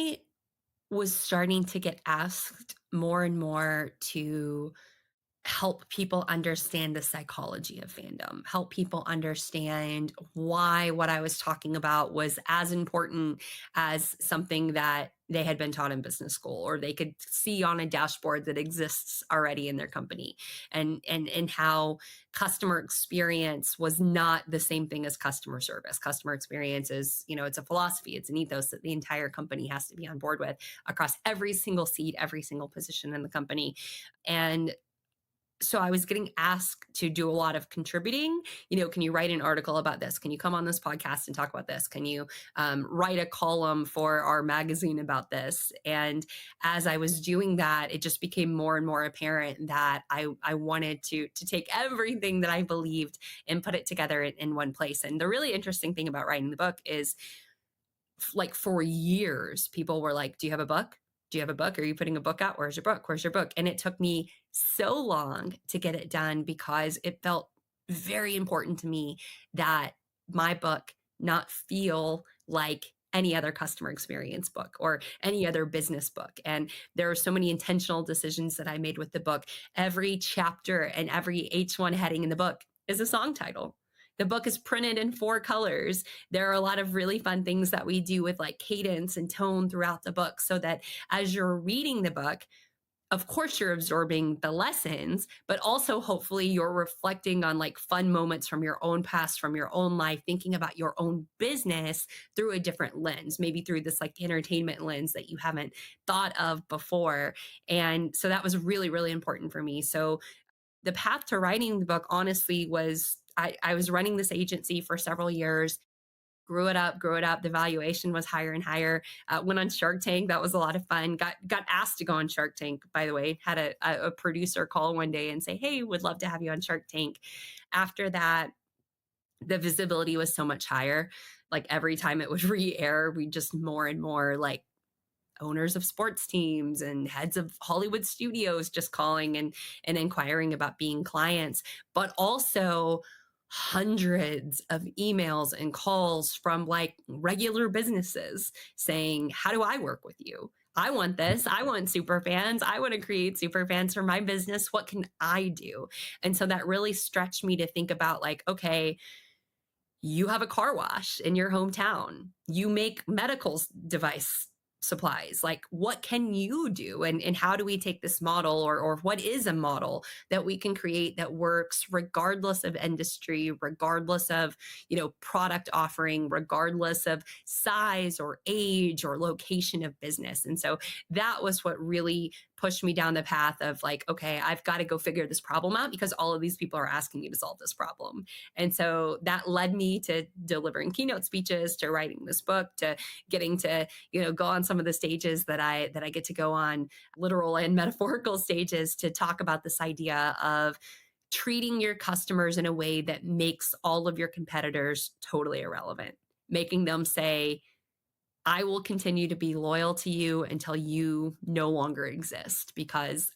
I was starting to get asked more and more to help people understand the psychology of fandom, help people understand why what I was talking about was as important as something that they had been taught in business school or they could see on a dashboard that exists already in their company, and how customer experience was not the same thing as customer service. Customer experience is, it's a philosophy, it's an ethos that the entire company has to be on board with across every single seat, every single position in the company. And so I was getting asked to do a lot of contributing. Can you write an article about this? Can you come on this podcast and talk about this? Can you write a column for our magazine about this? And as I was doing that, it just became more and more apparent that I wanted to take everything that I believed and put it together in one place. And the really interesting thing about writing the book is, like, for years, people were like, "Do you have a book? Do you have a book? Are you putting a book out? Where's your book? Where's your book?" And it took me so long to get it done because it felt very important to me that my book not feel like any other customer experience book or any other business book. And there are so many intentional decisions that I made with the book. Every chapter and every H1 heading in the book is a song title. The book is printed in 4 colors. There are a lot of really fun things that we do with like cadence and tone throughout the book so that as you're reading the book, of course you're absorbing the lessons, but also hopefully you're reflecting on like fun moments from your own past, from your own life, thinking about your own business through a different lens, maybe through this like entertainment lens that you haven't thought of before. And so that was really, really important for me. So the path to writing the book honestly was I was running this agency for several years, grew it up, grew it up. The valuation was higher and higher. Went on Shark Tank. That was a lot of fun. Got asked to go on Shark Tank, by the way. Had a producer call one day and say, "Hey, would love to have you on Shark Tank." After that, the visibility was so much higher. Like every time it would re-air, we just more and more like owners of sports teams and heads of Hollywood studios just calling and inquiring about being clients, but also hundreds of emails and calls from like regular businesses saying, "How do I work with you? I want this. I want super fans. I want to create super fans for my business. What can I do?" And so that really stretched me to think about like, okay, you have a car wash in your hometown. You make medical device supplies. Like, what can you do? And how do we take this model, or what is a model that we can create that works regardless of industry, regardless of, product offering, regardless of size or age or location of business. And so that was what really pushed me down the path of like, okay, I've got to go figure this problem out because all of these people are asking me to solve this problem. And so that led me to delivering keynote speeches, to writing this book, to getting to, go on some of the stages that I get to go on, literal and metaphorical stages, to talk about this idea of treating your customers in a way that makes all of your competitors totally irrelevant, making them say, "I will continue to be loyal to you until you no longer exist," because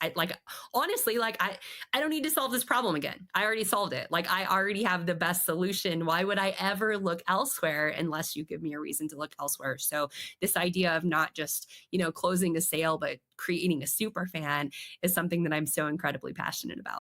honestly, I don't need to solve this problem again. I already solved it. Like, I already have the best solution. Why would I ever look elsewhere unless you give me a reason to look elsewhere? So this idea of not just, closing a sale, but creating a super fan is something that I'm so incredibly passionate about.